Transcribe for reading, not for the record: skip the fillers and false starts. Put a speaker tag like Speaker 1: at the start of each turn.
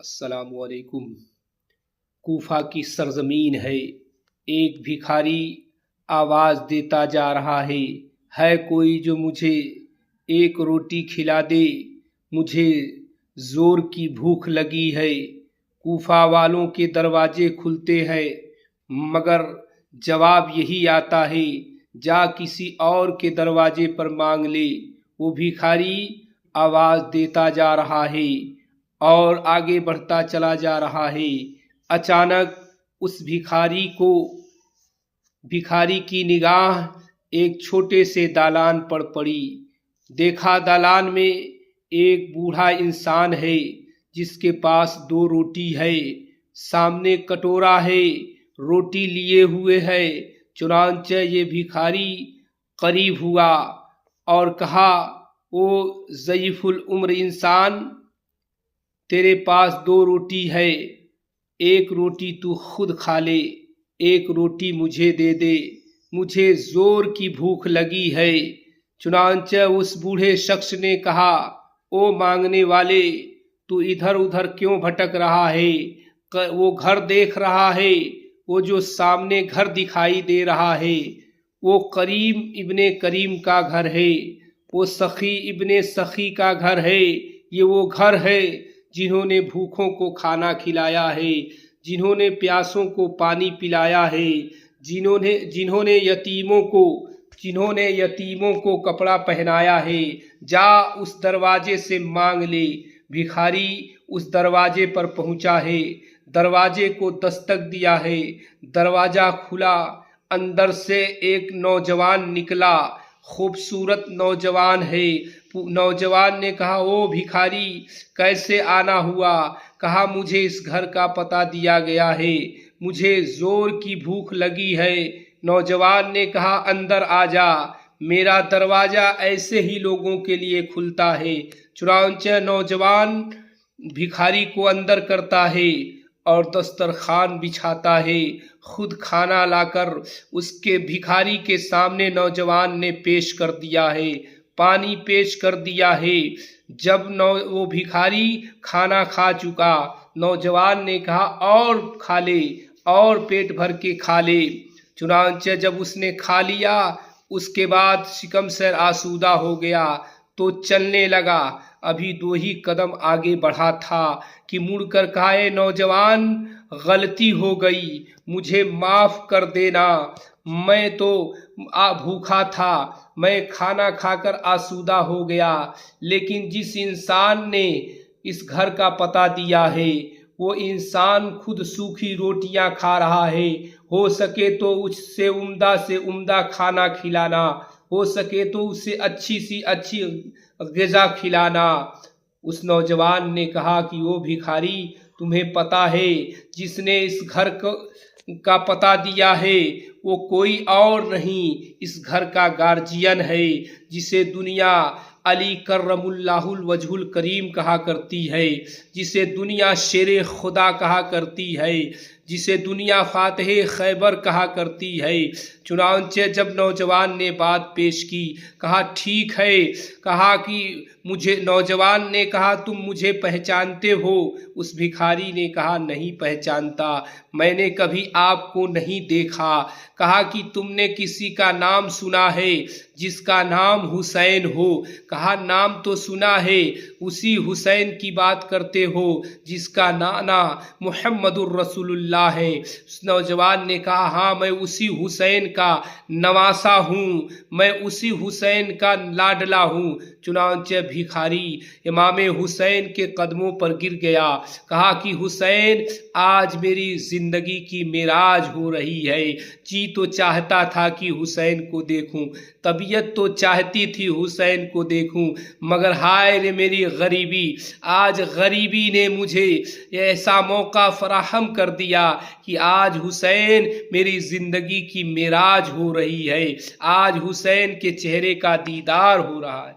Speaker 1: अस्सलाम वालेकुम। कूफा की सरजमीन है, एक भिखारी आवाज़ देता जा रहा है कोई जो मुझे एक रोटी खिला दे, मुझे ज़ोर की भूख लगी है। कूफा वालों के दरवाजे खुलते हैं मगर जवाब यही आता है, जा किसी और के दरवाजे पर मांग ले। वो भिखारी आवाज़ देता जा रहा है और आगे बढ़ता चला जा रहा है। अचानक उस भिखारी की निगाह एक छोटे से दालान पर पड़ी। देखा दालान में एक बूढ़ा इंसान है जिसके पास 2 रोटी है, सामने कटोरा है, रोटी लिए हुए है। चुनांचे ये भिखारी करीब हुआ और कहा, ओ ज़ईफुल उम्र इंसान, तेरे पास 2 रोटी है, एक रोटी तू खुद खा ले, एक रोटी मुझे दे दे, मुझे जोर की भूख लगी है। चुनांचे उस बूढ़े शख्स ने कहा, ओ मांगने वाले, तू इधर उधर क्यों भटक रहा है? वो घर देख रहा है, वो जो सामने घर दिखाई दे रहा है वो करीम इब्ने करीम का घर है, वो सखी इब्ने सखी का घर है। ये वो घर है जिन्होंने भूखों को खाना खिलाया है, जिन्होंने प्यासों को पानी पिलाया है, जिन्होंने यतीमों को कपड़ा पहनाया है। जा उस दरवाजे से मांग ले। भिखारी उस दरवाजे पर पहुंचा है, दरवाजे को दस्तक दिया है, दरवाजा खुला, अंदर से एक नौजवान निकला। खूबसूरत नौजवान है। नौजवान ने कहा, ओ भिखारी, कैसे आना हुआ? कहा, मुझे इस घर का पता दिया गया है, मुझे जोर की भूख लगी है। नौजवान ने कहा, अंदर आ जा, मेरा दरवाजा ऐसे ही लोगों के लिए खुलता है। चुनांचे नौजवान भिखारी को अंदर करता है और दस्तरखान बिछाता है, खुद खाना लाकर उसके भिखारी के सामने नौजवान ने पेश कर दिया है, पानी पेश कर दिया है। जब वो भिखारी खाना खा चुका, नौजवान ने कहा, और खा ले, और पेट भर के खा ले। चुनांचे जब उसने खा लिया, उसके बाद शिकम सर आसूदा हो गया तो चलने लगा। अभी 2 ही कदम आगे बढ़ा था कि मुड़कर कहा, ए नौजवान, गलती हो गई, मुझे माफ कर देना, मैं तो भूखा था, मैं खाना खाकर आसूदा हो गया, लेकिन जिस इंसान ने इस घर का पता दिया है वो इंसान खुद सूखी रोटियां खा रहा है। हो सके तो उससे उम्दा खाना खिलाना, हो सके तो उसे अच्छी सी अच्छी ग़िज़ा खिलाना। उस नौजवान ने कहा कि वो भिखारी, तुम्हें पता है जिसने इस घर का पता दिया है वो कोई और नहीं, इस घर का गार्जियन है, जिसे दुनिया अली कर्रमुल्लाहुल वजहुल करीम कहा करती है, जिसे दुनिया शेरे खुदा कहा करती है, जिसे दुनिया फातिह खैबर कहा करती है। चुनांचे जब नौजवान ने बात पेश की, कहा, ठीक है, कहा कि नौजवान ने कहा, तुम मुझे पहचानते हो? उस भिखारी ने कहा, नहीं पहचानता, मैंने कभी आपको नहीं देखा। कहा कि तुमने किसी का नाम सुना है जिसका नाम हुसैन हो? कहा, नाम तो सुना है, उसी हुसैन की बात करते हो जिसका नाना मुहम्मदुर रसूलुल्लाह है? उस नौजवान ने कहा, हाँ, मैं उसी हुसैन का नवासा हूँ, मैं उसी हुसैन का लाडला हूँ। चुनांचे भिखारी इमाम हुसैन के कदमों पर गिर गया। कहा कि हुसैन, आज मेरी जिंदगी की मेराज हो रही है। जी तो चाहता था कि हुसैन को देखूं, तबीयत तो चाहती थी हुसैन को देखूं, मगर हाय रे मेरी गरीबी, आज गरीबी ने मुझे ऐसा मौका फराहम कर दिया कि आज हुसैन मेरी जिंदगी की मेराज हो रही है, आज हुसैन के चेहरे का दीदार हो रहा है।